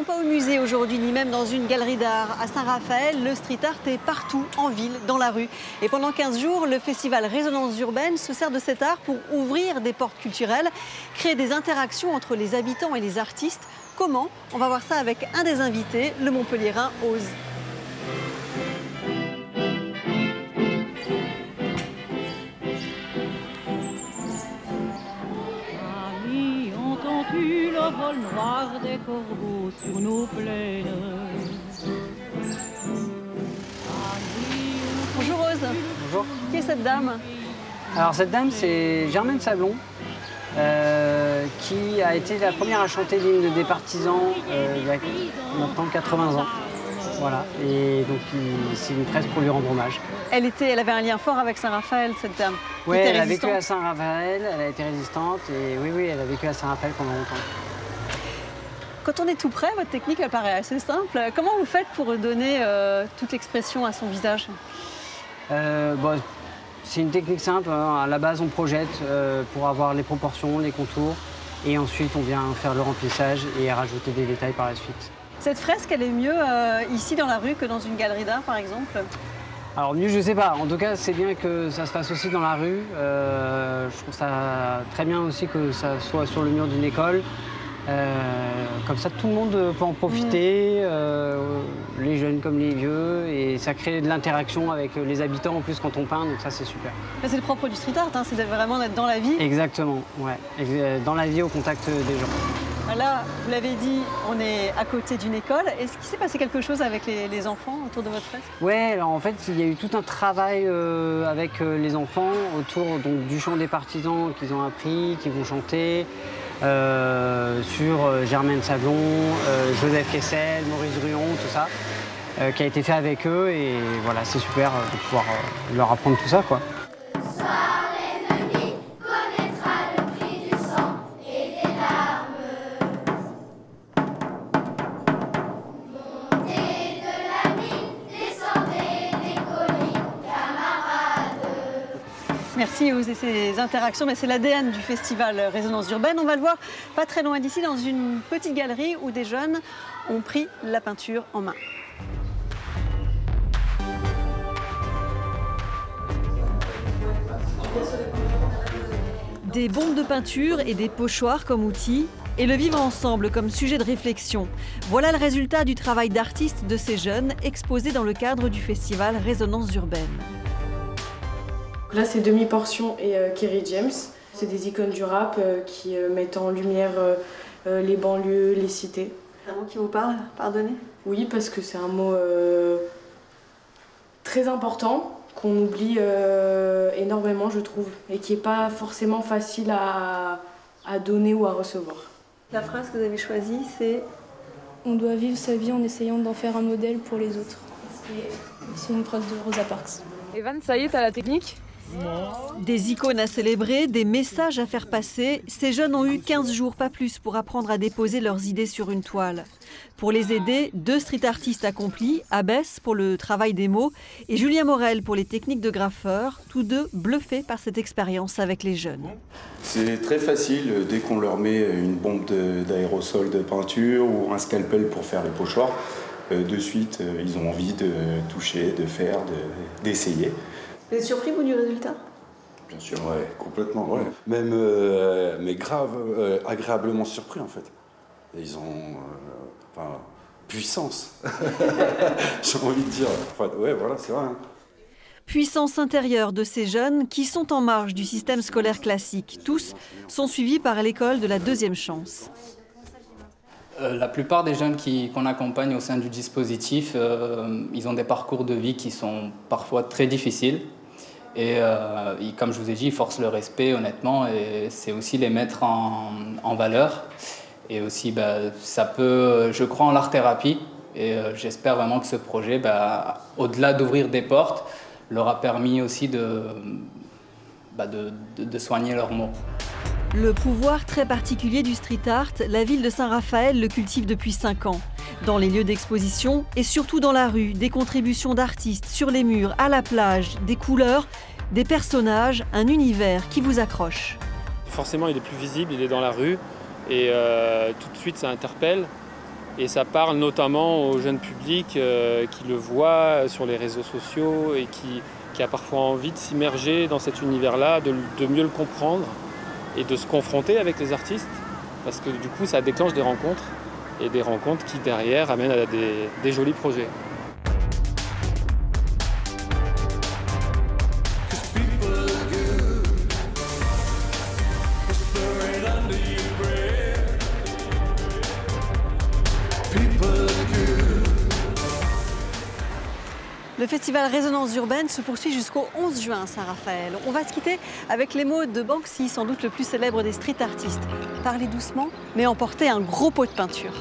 non pas au musée aujourd'hui, ni même dans une galerie d'art. À Saint-Raphaël, le street art est partout, en ville, dans la rue. Et pendant 15 jours, le festival Résonances urbaines se sert de cet art pour ouvrir des portes culturelles, créer des interactions entre les habitants et les artistes. Comment? On va voir ça avec un des invités, le Montpelliérain Ose. Le vol noir des corbeaux sur nos plaines. Bonjour Ose. Bonjour. Qui est cette dame? Alors cette dame, c'est Germaine Sablon, qui a été la première à chanter l'hymne des partisans il y a maintenant 80 ans. Voilà, et donc c'est une fresque pour lui rendre hommage. Elle avait un lien fort avec Saint-Raphaël, cette dame. Oui, elle a vécu à Saint-Raphaël, elle a été résistante, et oui, elle a vécu à Saint-Raphaël pendant longtemps. Quand on est tout près, votre technique elle paraît assez simple. Comment vous faites pour donner toute l'expression à son visage? C'est une technique simple. À la base, on projette pour avoir les proportions, les contours, et ensuite on vient faire le remplissage et rajouter des détails par la suite. Cette fresque, elle est mieux ici dans la rue que dans une galerie d'art, par exemple? Alors mieux, je sais pas. En tout cas, c'est bien que ça se fasse aussi dans la rue. Je trouve ça très bien aussi que ça soit sur le mur d'une école. Comme ça, tout le monde peut en profiter, les jeunes comme les vieux, et ça crée de l'interaction avec les habitants en plus quand on peint, donc ça c'est super. C'est le propre du street art, hein, c'est vraiment d'être dans la vie. Exactement, ouais, dans la vie, au contact des gens. Là, vous l'avez dit, on est à côté d'une école. Est-ce qu'il s'est passé quelque chose avec les enfants autour de votre fresque? Ouais, alors en fait, il y a eu tout un travail avec les enfants autour donc, du chant des partisans qu'ils ont appris, qu'ils vont chanter. Sur Germaine Sablon, Joseph Kessel, Maurice Druon, tout ça, qui a été fait avec eux, et voilà, c'est super de pouvoir leur apprendre tout ça, quoi. Merci aux ces interactions, mais c'est l'ADN du festival Résonances urbaines. On va le voir pas très loin d'ici, dans une petite galerie où des jeunes ont pris la peinture en main. Des bombes de peinture et des pochoirs comme outils, et le vivre ensemble comme sujet de réflexion. Voilà le résultat du travail d'artistes de ces jeunes exposés dans le cadre du festival Résonances urbaines. Là, c'est Demi-Portion et Kerry James. C'est des icônes du rap qui mettent en lumière les banlieues, les cités. Un mot qui vous parle, pardonnez? Oui, parce que c'est un mot très important, qu'on oublie énormément, je trouve, et qui n'est pas forcément facile à donner ou à recevoir. La phrase que vous avez choisie, c'est « On doit vivre sa vie en essayant d'en faire un modèle pour les autres ». C'est une phrase de Rosa Parks. Evan, ça y est, t'as la technique? Des icônes à célébrer, des messages à faire passer. Ces jeunes ont eu 15 jours, pas plus, pour apprendre à déposer leurs idées sur une toile. Pour les aider, 2 street artistes accomplis, Abbès pour le travail des mots et Julien Morel pour les techniques de graffeur, tous deux bluffés par cette expérience avec les jeunes. C'est très facile, dès qu'on leur met une bombe d'aérosol de peinture ou un scalpel pour faire les pochoirs, de suite ils ont envie de toucher, de faire, d'essayer. Vous êtes surpris, vous, du résultat? Bien sûr, ouais, complètement, ouais. Même, mais grave, agréablement surpris, en fait. Ils ont, puissance, j'ai envie de dire. Enfin, ouais, voilà, c'est vrai. Hein. Puissance intérieure de ces jeunes qui sont en marge du système scolaire classique. Tous sont suivis par l'école de la deuxième chance. La plupart des jeunes qu'on accompagne au sein du dispositif, ils ont des parcours de vie qui sont parfois très difficiles. Et comme je vous ai dit, ils forcent le respect, honnêtement, et c'est aussi les mettre en valeur. Et aussi, ça peut, je crois en l'art-thérapie, et j'espère vraiment que ce projet, au-delà d'ouvrir des portes, leur a permis aussi de soigner leurs maux. Le pouvoir très particulier du street art, la ville de Saint-Raphaël le cultive depuis 5 ans. Dans les lieux d'exposition et surtout dans la rue, des contributions d'artistes sur les murs, à la plage, des couleurs, des personnages, un univers qui vous accroche. Forcément, il est plus visible, il est dans la rue et tout de suite ça interpelle. Et ça parle notamment au jeune public qui le voit sur les réseaux sociaux et qui a parfois envie de s'immerger dans cet univers-là, de mieux le comprendre et de se confronter avec les artistes. Parce que du coup, ça déclenche des rencontres et des rencontres qui derrière amènent à des jolis projets. Le festival Résonance urbaine se poursuit jusqu'au 11 juin à Saint-Raphaël. On va se quitter avec les mots de Banksy, sans doute le plus célèbre des street artistes. Parlez doucement, mais emportez un gros pot de peinture.